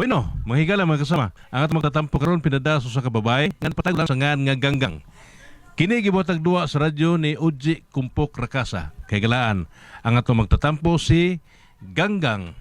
Bueno, mga higala mga kasama, ang atong magtatampo karon pinadaso sa kababay ngan patag lang sa ngan nga ganggang. Kini gibuhatag duwa sa radyo ni Uji Kumpok Rakasa. Kay galaan ang atong magtatampo si Ganggang.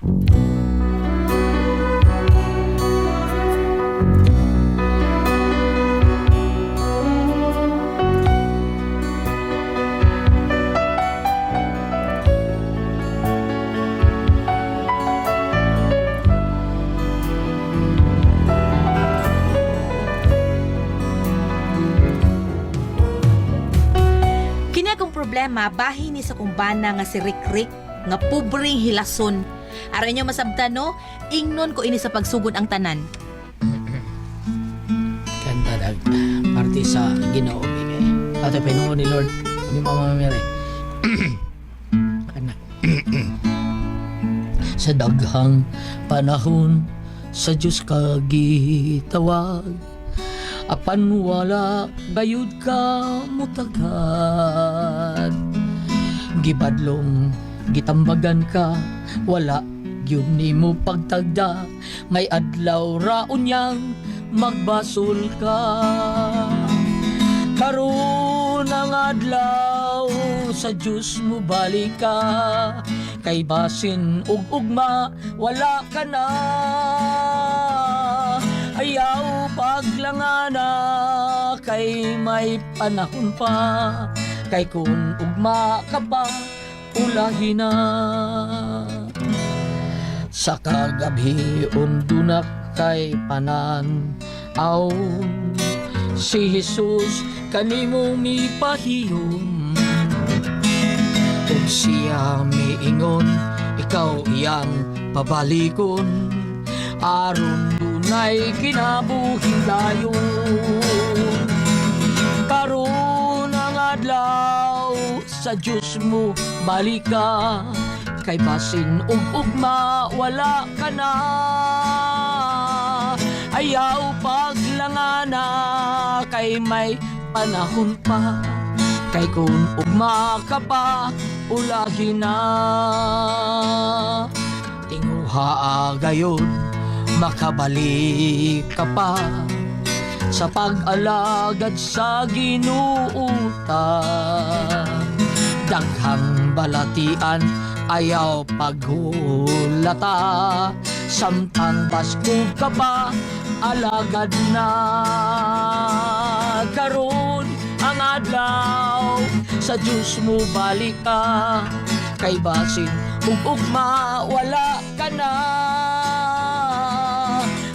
Kini akong problema, bahin ni sa kumbana nga si Rick nga pobreng hilason. Aron inyo masabtan no, ingnon ko ini sa pagsugod ang tanan. Kanta dag parte sa Ginoo bigay. Ato pinuo ni Lord, ni Mama Mary. Kana. Sa daghang panahon sa Diyos ka gitawag. Apan wala gayud ka mutagad. Gibadlong gitambagan ka, wala gyud nimo pagtagda. May adlaw raon yang magbasol ka. Karon ang adlaw sa Diyos mo balik ka. Kay basin ug ugma wala ka na. Ayaw paglangana kay may panahon pa. Kay kung ugma ka pa ulahin na. Sa kagabi undunak kay panan aw si Jesus kanimo mipahiyom. Ug siya miingon ikaw iyang pabalikon aron dunay kinabuhing dayon. Karon ang adlaw sa Diyos mo balik ka. Kay basin ug ugma wala ka na. Ayaw paglangana kay may panahon pa. Kay kung ugma ka pa ulahin na. Tinguha gayon makabalik ka pa sa pag-alagad sa Ginoo ta. Daghang balatian ayaw paghulata. Samtang baskog ka pa alagad na. Karon ang adlaw sa Diyos mo balik ka. Kay basin ug ugma wala ka na.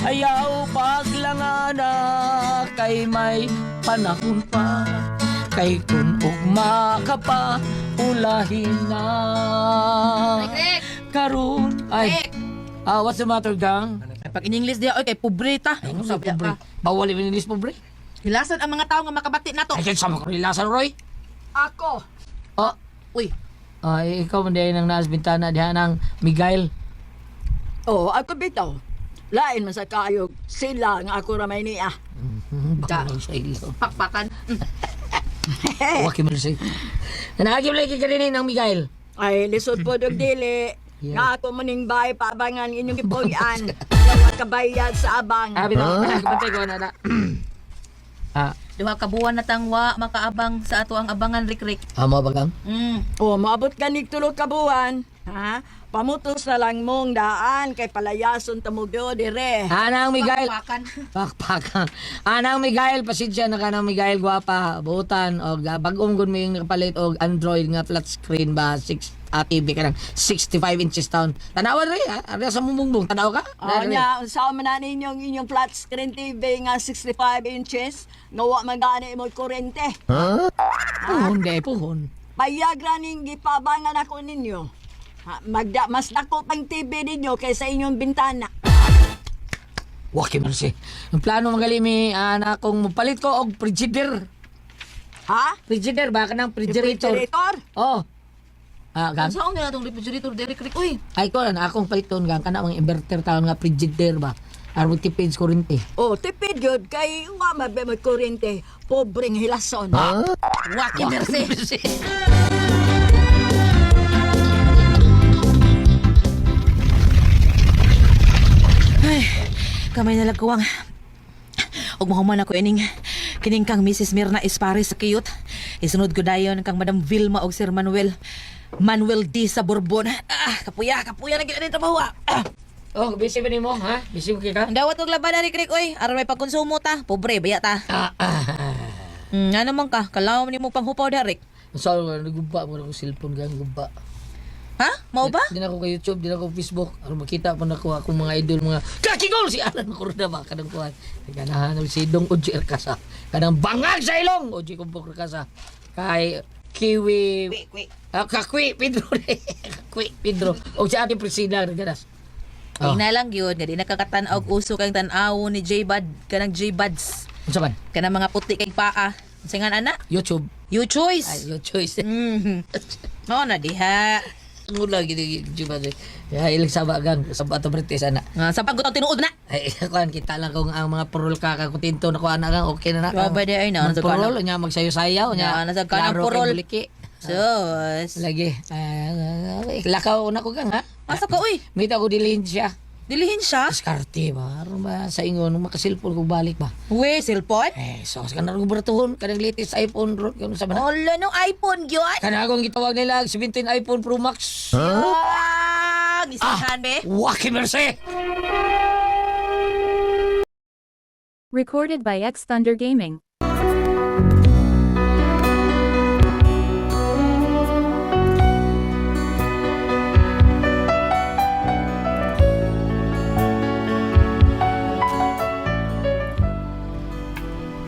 Ayaw paglangana kay may panahon pa. Kay kung ugma ka pa ulahin na. Rick! Karon ay what's the matter gang? Pag in English diya, oy kay pobre ta. Ano sa pobre? Bawal yung English pobre? Hilasan ang mga tao nga makabati nato. Ay sama ko rilasan Roy. Ako. Oh, Uy. ay ikaw man diyan nang naas bintana diha ng Miguel. Oh, ako bitaw. Lain man sa kayog. Sila nga ako ramay niya. Baka may sa ilo. Pakpakan. Waki mo say. Nanagim lagi ka rin ng Miguel. Ay, lisod po dog dili. Yeah. Nga ako maning bay paabangan inyong ipuyan. Wala kabayad sa abang. Abi to, bantay ko na. Duha ka buwan na tangwa makaabang sa ato ang abangan Rick. Amo ba gang? Oh, maabot ka nig tulo ka buwan. Ha? Pamutos na lang mong daan kay palayason tamugyo dire. Anang Miguel. Pakpakan. Pakpakan. Anang Miguel, pasensya na ka ng Miguel, guwapa, buutan, o bagong gun mo yung nakapalit o Android nga flat screen ba, TV ka ng 65 inches down. Tanawan rin ha, ari sa mumungbong, tanaw ka? Oh, nya, sa man inyong flat screen TV nga 65 inches, nawa magani mo kurente. Puhon, de, puhon. Payagra ning gipabangan ako ninyo. Ha, mas dako pang TV ninyo kaysa inyong bintana. Waki mo si. Yung plano magalimi, anak kong mapalit ko og frigider. Ha? Frigider ba ka ng refrigerator? Refrigerator? Oh. Gang? Saan nila itong refrigerator Rick? Uy. Ay ko na akong paliton gang kana mga inverter taon nga frigider ba. Aron tipid sa kurente. Oh, tipid yun. Kay nga mabe mo kurente. Pobreng hilason. Waki mercy. Ay, kamay na lagkuwang. Og mahuman ako kining kang Mrs. Mirna Espares sa Kiyot. Isunod ko dayon kang Madam Vilma og Sir Manuel D. sa Bourbon. Kapuya na gina dito trabaho. Oh, busy ba nimo, ha? Busy mo ka? Ang dawat og laban na Rick oy, aron may pagkonsumo ta. Pobre baya ta. Nga naman ka, kalaw nimo panghupaw da Rick. So, nagugba mo ng cellphone gang gugba. Ha? Mao ba? Di na ako kay YouTube, di na ako Facebook. Aron makita pa na ko akong mga idol, mga kakigol si Alan Corda ba kanang kuan. Ganahan og si Dong Oji Erkasa. Kanang bangag sa ilong Oji Kumpok Erkasa. Kay Kiwi Kakwi Pedro. Kakwi Pedro. O si Ate Priscilla ganas. Ay na lang yun, nga di nakakatan-aw og uso kang tan-aw ni J-Bud, kanang J-Buds. Unsa man? Kanang mga puti kay paa. Singan ana? YouTube. You Ay, choice. your choice. Mao na diha. Ang ulang gini YouTube. Ya, ilang sabagang sa Bato British ana. Nga sa pagod tinuod na. Ay, kuan kita lang kung ang mga purol kakutinto na kuan nga okay na na. Grabe di ay na, nasa Purol nya magsayo-sayaw nya. nasa kanang purol. Sus. Lagi. Lakaw na ko gang ha. Asa ka uy? Mita ko dilin siya. Dilihin siya. Diskarte ba? Aron ba sa ingon makasilpon ko balik ba? We, cellphone? So sa kanang bertuhon kanang latest iPhone ro kuno sa man. Ala nung iPhone gyud. Kana akong gitawag nila 17 iPhone Pro Max. Gisihan be. Waki merse. Recorded by X Thunder Gaming.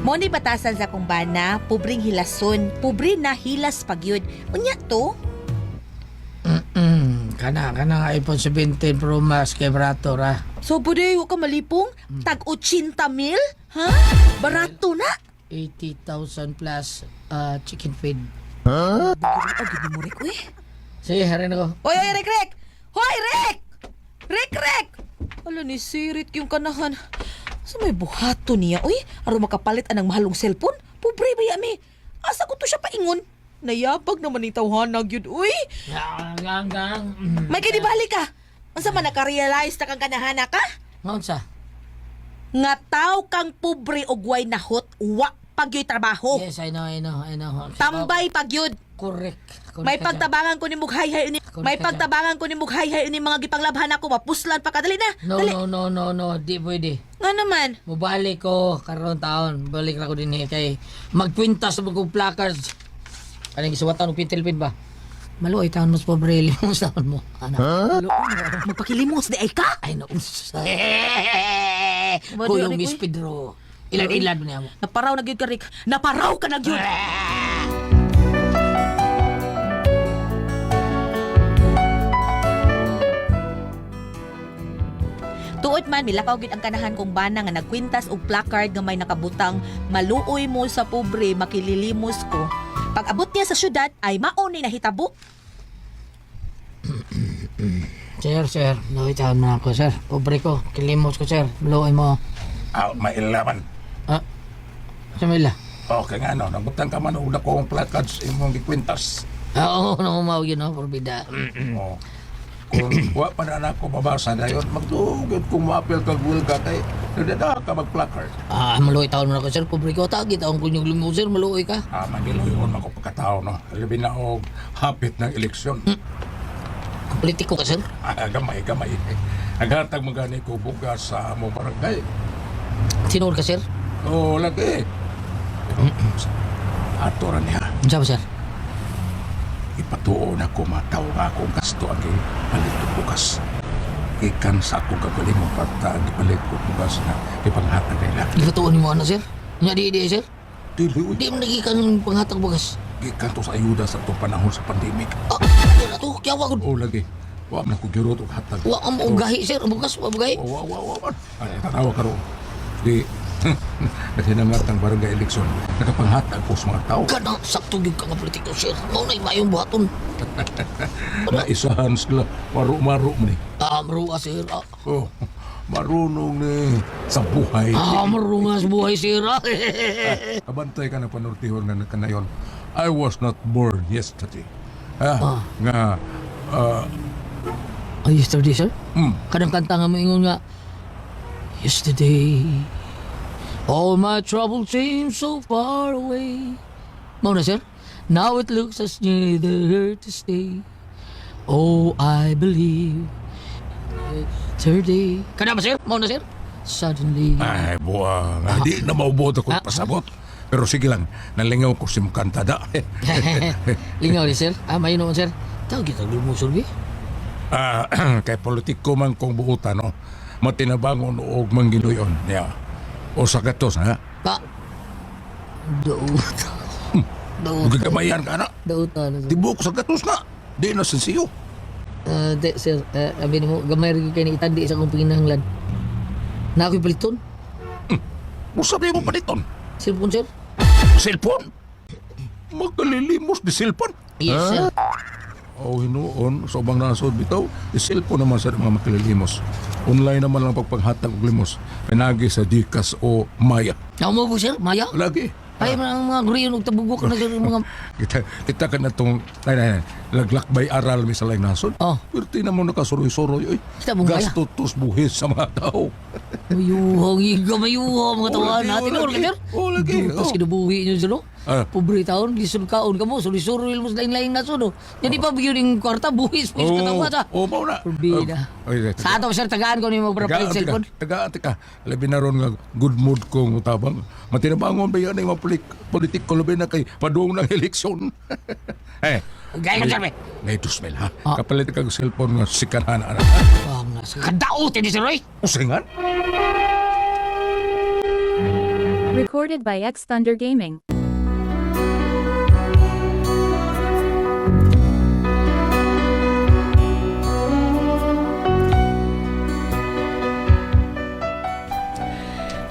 Mo ni batasan sa kumbana, pobring hilason, pobre na hilas pagyud. Unya to? Kana iPhone 17 Pro Max kay barato ra. So bude wa ka malipong tag 80 mil? Ha? Barato na. 80,000 plus chicken feed. Oh, gid mo Rick, uy. Sige, harin ako. Oy, Rick! Hoy, Rick! Rick! Ala ni sirit yung kanahan. Sa may buhato niya, uy. Aron makapalit anang mahalong cellphone. Pobre ba yami? Asa ko to siya paingon? Nayabag naman ni tawhanag yun, uy. Gang. May kinibalik ka. Unsa man nakarealize na kang kanahana ka? Ngaon sa? Nga tao kang pobre og way nahot, wa pagyoy trabaho. Yes, I know. Tambay pagyud. Correct. May pagtabangan ko ni mughay-hay ni mga gipanglabhan ako mapuslan pa kadali na. No, Dali. no. Di pwede. Nga naman. Mubalik ko karon taon. Balik na ko din kay magkwintas sa mga placards. Kanang gisuwatan og pintilpin ba? Maluoy taon mas pobre limos taon mo. Ana. Magpakilimos di ay ka. Ay no. Madu, Kulong Rick, Miss uy. Pedro. Ilan mo niya mo. Naparaw na gyud ka Rick. Naparaw ka na gyud. Tuod man milakaw gid ang kanahan kong bana nga nagkwintas og placard nga may nakabutang maluoy mo sa pobre makililimos ko. Pag abot niya sa syudad ay mao ni nahitabo. Sir. Nawitaan mo ako, sir. Pobre ko. Kilimos ko, sir. Maluoy mo. Mailaman. Ah. Samila. Okay nga no, nabutang ka man og dako ang placards imong gikwintas. Oo, nakumaw yun, no? Porbida. Oh. Kung wa pa na ako mabasa dayon, magtugod kung maapil kag Wilga kay nadada ka mag-placard. Maluoy taon mo na ko, sir. Pobre ko. Tagi taon ko yung limo, sir. Maluoy ka. Magiluyon ako pagkatao no. Labi na og hapit ng eleksyon. Politiko ka, sir. Gamay. Naghatag magani ko bugas sa among barangay. Sinood ka, sir? Oh, lagi. Ato ra niya. Ano ba, sir? Ipatuon ako mataw nga akong gasto ang ipalit ko bukas. Ikan sa akong kagaling mo pagta ipalit ko bukas na ipanghatag nila. Gitutuon mo, ano, sir? Nya di, sir? Dili, Di mo nagikan yung panghatag bugas. gikan to sa ayuda sa itong panahon sa pandemic. Ano na to? Kaya wag O lagi, wa man ko girot og hatag. Wa ang gahi, sir. Ang bugas, wa gahi. Wa. Ay, tanawa ka ro. Di, nasinangat ang barangay eleksyon. Nakapanghatag ko sa mga tao. Kada sakto gyud ka nga politiko, sir. Mao na mayong buhaton. Naisahan sila, maro-maro mo ni. Marua, sir. Oh, marunong ni sa buhay. Marungas buhay, sir. Abantay ka na panurtihon na kanayon. I was not born yesterday. Nga, Ay, yesterday, sir. mm, Kadang kanta nga mo ingon nga, Yesterday, all my troubles seem so far away. Mauna, sir. Now it looks as near there to stay. Oh, I believe yesterday. Kana ba, sir? Mauna, sir. Suddenly. Ay, buwang. Di na maubot ako pasabot. Pero sige lang, nalingaw ko si Mukantada. Lingaw ni, sir. May noon, sir. Tawag kita lumusol, bi. Kay politiko man kong buutan, no? Matinabangon o mangginuyon. Yeah. O sa gatos, ha? Pa. Daot. Daot. Gagamayan ka na. Daot. Tibok sa gatos na. Di na sensiyo. Sir, sabi ni mo, gamay rin kayo ni itandi sa kong pinginahanglan. Na ako'y paliton. Usabi mo paliton. Cellphone, sir? Cellphone? Magkalilimos di cellphone? Yes, sir. O hinuon, sa ubang nasod bitaw, di cellphone naman sa mga makililimos. Online naman lang pagpanghatag og limos. Pinagi sa Gcash o Maya. Ako mo po, sir? Maya? Lagi. Ay, mga guriyon og tabugok na, sir. Mga... Kita ka na itong, laglakbay aral mi sa laing nasod. Oh. Pero di na mo nakasuroy-suroy. Kita mong Maya? Gastos buhis sa mga tao. Mayuhang, mayuhang mga tawahan natin. Ano ka, sir? Oo, lagi. Tapos kinabuhi nyo, sir, no? Pobre taon, gisod kaon ka mo, suri-suri mo sa laing-laing na no? Yan di pa bigyan ng kwarta, buhis, sa katawa, sa. Oo, mao na. Porbida. Sa ato, sir, tagaan ko ni mo para palit cellphone. Tagaan, tika. Labi na ron nga, good mood kong utabang. Matinabangon ba yan ang mga politik ko labi na kay padung ng eleksyon. Gaya ka, sir, be. Ngay dusmel, ha? Kapalit kang cellphone nga sikanhan, anak. Kadaot, hindi, sir, Roy. Usingan? Recorded by X Thunder Gaming.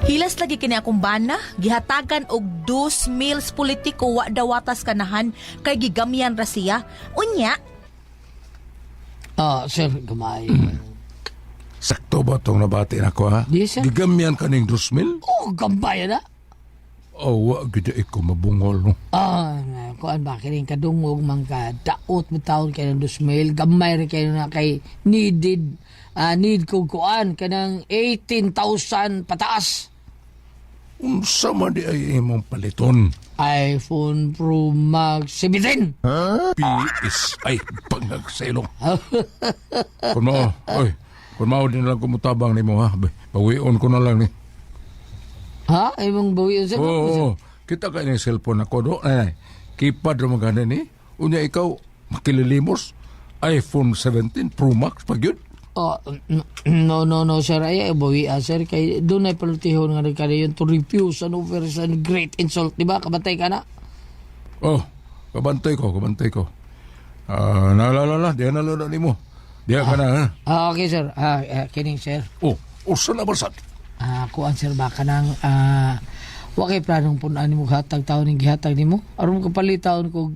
Hilas lagi kini akong bana, gihatagan og 2 meals politiko wa dawatas kanahan kay gigamyan ra siya. Unya, Sir, gamay. Sakto ba itong nabati na ko, ha? Yes, sir. Gigamyan ka ng dusmil? Oh, gambay na. O, wa gida ko mabungol, no? Kuan ba kining kadungog man ka daot mo taon kay ng 2,000 gamay rin kayo na kay need ko kuan kanang 18,000 pataas. Unsa man di ay imong paliton? iPhone Pro Max 17. PS ay pangagselong. Kung mao din lang kumutabang nimo, ha? Bawion ko na lang ni. Ha? Imong bawi sa Oo. Kita ka yung cellphone ako do. Ay, keypad ra magana ni. Unya ikaw makililimos iPhone 17 Pro Max pag yun. No, sir. Ay, bawi, sir. Kay doon ay palutihon nga nagkana yun to refuse an offer is a great insult. Diba? Kabatay ka na? Oh, kabantay ko. Naalala, diyan na lalo ni mo. Diyan ka na, ha? Okay, sir. Kining, sir. Usa na barsad. Kuan, sir, baka nang wakay planong punaan mo hatag taon ng gihatag ni mo. Aron ko palit taon ko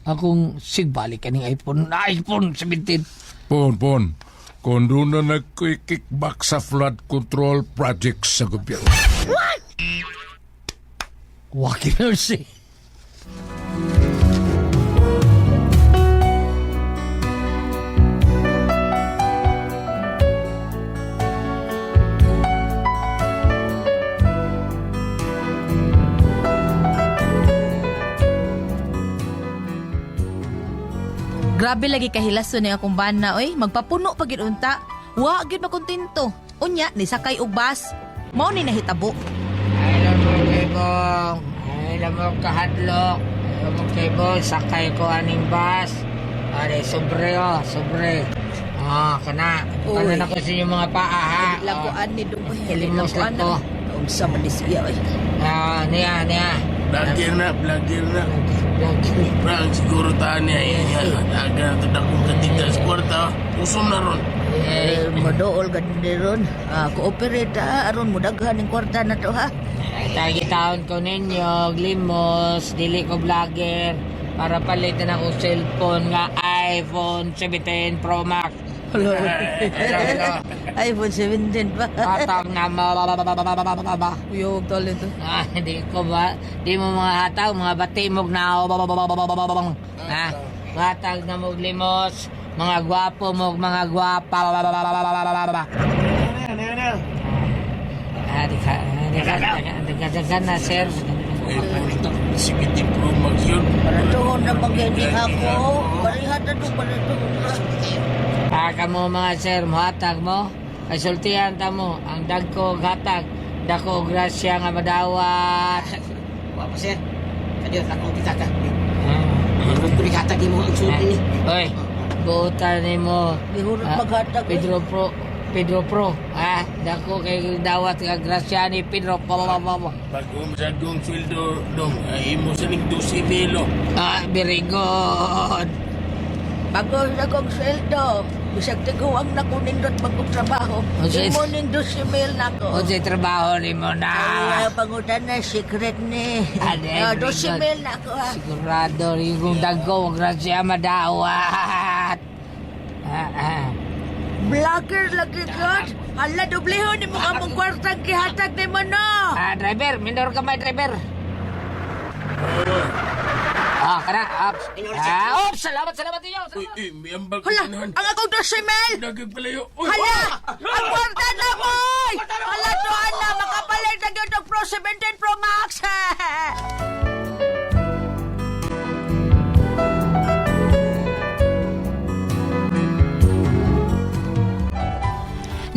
akong sigbalik kaning iPhone 17. Pon. Kung doon na nag-kickback sa flood control projects sa gobyerno. Wakay na siya. grabe lagi kahilason ni akong bana, oy. Magpapuno pag unta. Wa gyud makontento. Unya ni sakay og bus. Mao ni nahitabo. Ay, lamang kaibong. Ay, lamang kahadlok. Ay, lamang kaibong. Sakay ko aning bus. Ay, sobre. Kana. Kana na ko sa inyong mga paa, ha? Laguan ni Dong. Kilimos lang to. Unsa man ni siya, oy. Niya. Blagir na. Prang siguro tahan niya. Aga na ito dakong katiga sa kwarta. Usong na ron. Madool gandi ron. Cooperate aron mo daghan ning kwarta na to, ha. Tagi taon ko ninyo, limos, dili ko vlogger, para palitan ako cellphone nga iPhone 17 Pro Max. iPhone 17 pa. Hatag na Uyog talent. Hindi ko ba? Di mo mga hatag, mga batimog na hatag na mog limos, mga gwapo mog mga gwapa. Dagan na, sir. Eh, panito, 70 Pro Max yun. Doon na pag-ending ako. Barihan na doon, Kamo mga sir, muhatag mo. Kasultihan ta mo, ang dagko hatag. Dako grasya nga madawat. Wala pa sir. Kaya ako pitata. Kung kumikata di mo ang sulti ni. Oy, buutan ni mo. Bihurot maghatag. Pedro Pro. Dako kay dawat nga grasya ni Pedro. Pag umasadong sweldo dong, imo sa ning 12 milo. Very good. Bago na kong sweldo. Bisag tiguang na kunin doon magtrabaho. Okay. Imo ning 12,000 na ko. O sa trabaho ni mo na. Ay, pangutan na, secret ni. Very 12,000 na ko ha. Sigurado rin kung dagko grasya madawat. Vlogger lagi ka. Hala, dubliho ni mo kamong kwartang kihatag ni mo no. Driver, minor ka may driver. Ops, salamat ninyo. May ambal ko Hala, ganahan. ang akong 12,000. Dagag palayo. Uy, Hala, ang kwarta na boy. Hala, doon na, makapalit na yun ng Pro 17 Pro Max.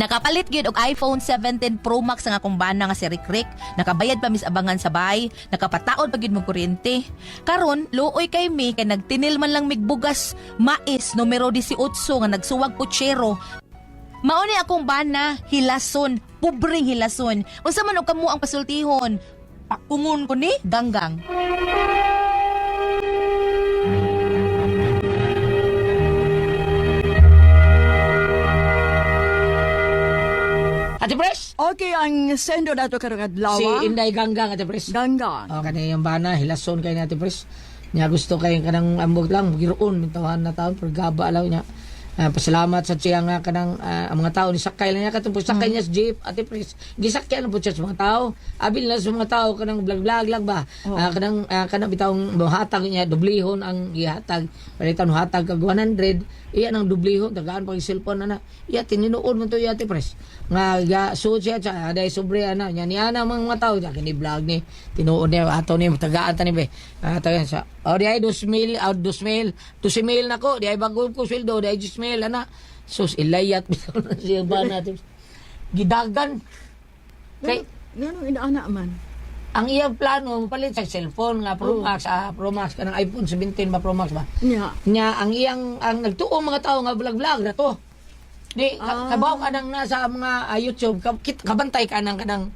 Nakapalit gyud og iPhone 17 Pro Max ang akong bana nga si Rick. Nakabayad pa mis abangan sabay, nakapataod pa gyud mo kuryente. Karon luoy kay mi kay nagtinil man lang migbugas mais numero 18 nga nagsuwag putsero. Mao ni akong bana, hilason, pobreng hilason. Unsa man og kamo ang pasultihon? Pakungon ko ni ganggang. Ate Pres, Okay, ang sendo na ito karong adlaw. si Inday Ganggang, Ate Pres. Ganggang. Kanina yung bana, hilason kayo ni Ate Pres. Nya gusto kayo kanang ambog lang, giroon, mintawahan na taon, pero gaba alaw niya. Pasalamat sa siya nga kanang ang mga tao ni sakay lang niya katong sakay niya sa jeep Ate Pres. Gisakyan po siya sa mga tao. Abil na sa mga tao kanang vlog lang ba. Kanang bitawng hatag niya dublihon ang gihatag. Palitan hatag kag 100, iya nang dublihon tagaan pag cellphone na. Iya tininuod mo to iya Ate Pres. Nga ga suot siya sa aday sobre ana nya ni ana mga tao ja kini vlog ni tinuod niya ato ni tagaan ta ni be. Tagaan sa di ay 2,000 nako di ay bago ko sweldo di ay 2,000 ana sus ilayat bitaw na siya ba natin gidagan kay Ganong inaana man. ang iyang plano palit sa cellphone nga Pro Max Pro Max kanang iPhone 17 ba Pro Max ba Nya. nya ang iyang ang nagtuo mga tao nga vlog na to di kabaw ka nang nasa mga YouTube kabantay ka nang kanang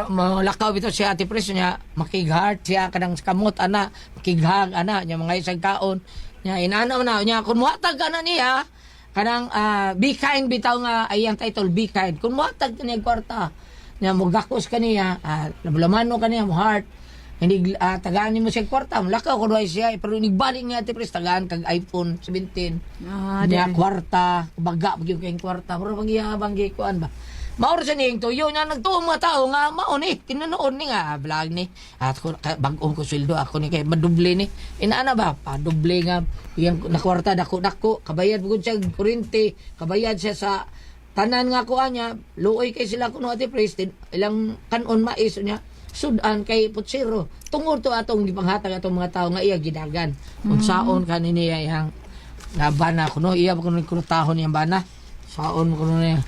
malakaw bitaw siya Ate Pres niya makig-heart siya kanang kamot ana makighag ana nya mga isang kaon nya inana na nya kun muhatag ka na niya kanang be kind bitaw nga ayang title be kind kun muhatag ka niya kwarta nya mugakos ka niya labulamano ka niya mo heart hindi tagaan mo siya kwarta lakaw ko doy siya pero nigbalik niya Ate Pres tagaan kag iPhone 17 niya kwarta baga gyud kay kwarta pero pagyabang gi kuan ba maor sa ning tuyo nya nagtuo mga tao nga mao ni tinunood ni nga vlog ni at bag-ong ko sweldo ako ni kay maduble ni inaana ba paduble nga yang nakwarta dako kabayad pugod siya kuryente kabayad siya sa tanan nga kuan niya luoy kay sila kuno Ate Pres ilang kanon mais niya sudan kay putsero tungod to atong gipanghatag atong mga tao nga iya gidagan unsaon kanini yang bana kuno iya kuno kurutahon yang bana saon kuno niya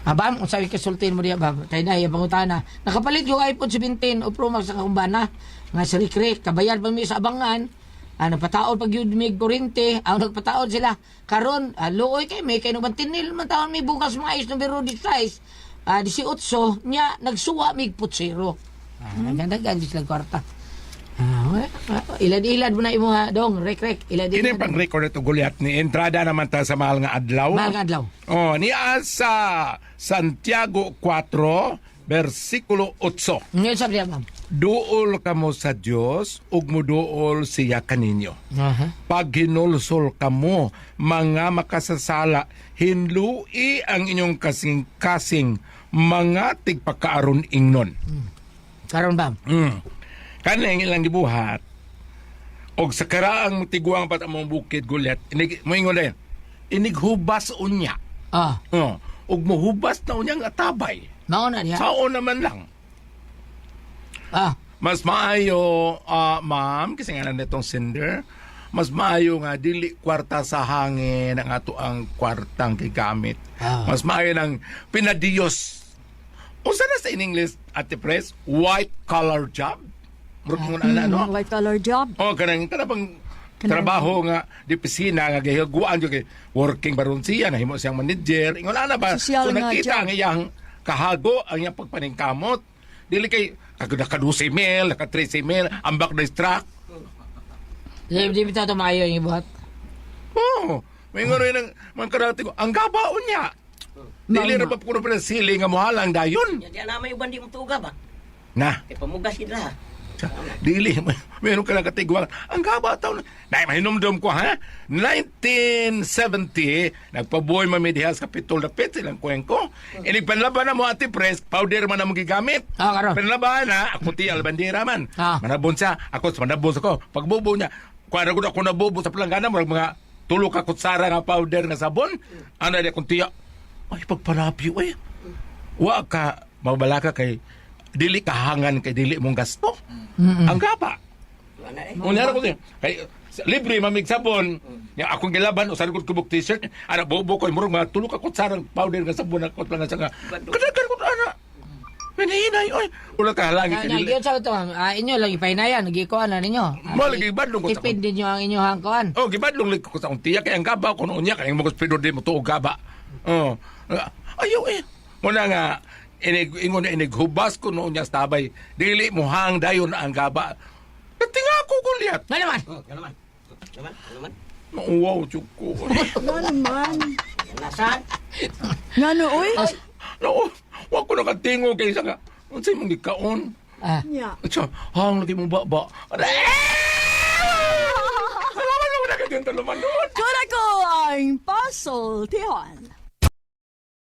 Abam, kung sabi kasultin mo diya, bab, kaya na, yung pangutana. Nakapalit yung iPhone 17 o Pro Max sa kumbana. Nga sa Rick, kabayad pa mi sa abangan. Nagpataod pag yun may kurente. Nagpataod sila. Karon, looy kay may kayo naman tinil. Mantawan may bukas mga is numero 16. 18, niya, nagsuwa may putsero. Nagdandagan di silang kwarta. Ilad-ilad mo na imo ha, dong, Rick. Ilad-ilad. Kini pang record ito Goliath ni entrada naman ta sa mahal nga adlaw. Mahal nga adlaw. Oh, niya sa Santiago 4 versikulo 8. Ngayon sabi niya, ma'am. Duol kamo sa Dios ug muduol siya kaninyo. Pag hinulsol kamo mga makasasala, hinlui ang inyong kasing-kasing mga tigpakaaron ingnon. Karon ba? Kanang ilang gibuhat og sa karaang tiguang pat among bukid Goliath moingon din inighubas unya og mohubas na unya nga tabay Mao na diha. Saon naman lang. Ah, Mas maayo, ma'am, kasi nga nitong Cinder, mas maayo nga dili kwarta sa hangin ang ato ang kwartang gigamit. Ah. Mas maayo ng pinadiyos. Unsa na sa in English, Ate Pres? White collar job? Murag mo na ano? White collar job. Oh, kanang bang trabaho nga di opisina nga gihaguan jud kay working baron siya nahimo siyang manager. Ingon ana ba? Sosyal So nga nakita job. ang iyang kahago, ang iyang pagpaningkamot. Dili kay naka-12 email, naka-13 email, ambak na truck. di bitaw to maayo yung ibuhat. Oh, may nga rin ang mga karate ko. Ang gabaon niya. Dili ra pa po na sili nga mohalang dayon. Yan na may uban di mo tuga ba? Na, Kay pamugas sila. dili, meron ka na katigwang. Ang gaba taon. Dahil mahinumdum ko, ha? 1970, nagpabuhay mamidihas kapitol na pit silang kuwengko. Panlaban na mo, Ate Pres, powder man na mo gigamit. Ah, karon. Panlaban na, ako ti albandera man. Ah. Manabon siya, ako manabon ako. Pagbubo niya, kuha na ako nabubo sa palanggana, mga tulo ka kutsara nga powder nga sabon. Ano na akong tiya? Ay, pagparapyo eh. Wa ka, mabala ka kay dili kahangan kay dili mong gasto. Ang gaba. Unyara ko din. Kay libre mamig sabon. Nya akong gilaban usan ko kubok t-shirt. Ana bobo ko murong mga tulo ka kutsarang powder nga sabon ako lang sa nga. Kadagan ko ana. Minihinay oy. Wala ka halangi kay dili. Nagyon sa ito, inyo lang ipahinayan, nagikuan na ninyo. Mo lagi badlong ko sa. Tipid din nyo ang inyong kuan. Oh, gibadlong lig ko sa untiya kay ang gaba ko noon niya kay mo spido di mo tuog gaba. Oh. Ayo eh. Muna nga ingon na inighubas ko noon niya sa tabay. Dili mo hang dayon ang gaba. Natinga ko kulyat. Nga naman. Naman. Wow, chuko. Nga naman. Nasaan? Nga no, uy. No, wa ko nakatingo kay sa nga. Unsay mong gikaon? Ah, Nya. Atsa, hang lagi mo baba. Salamat mo na kaganda naman doon. Kuna ko ang puzzle, Tihon.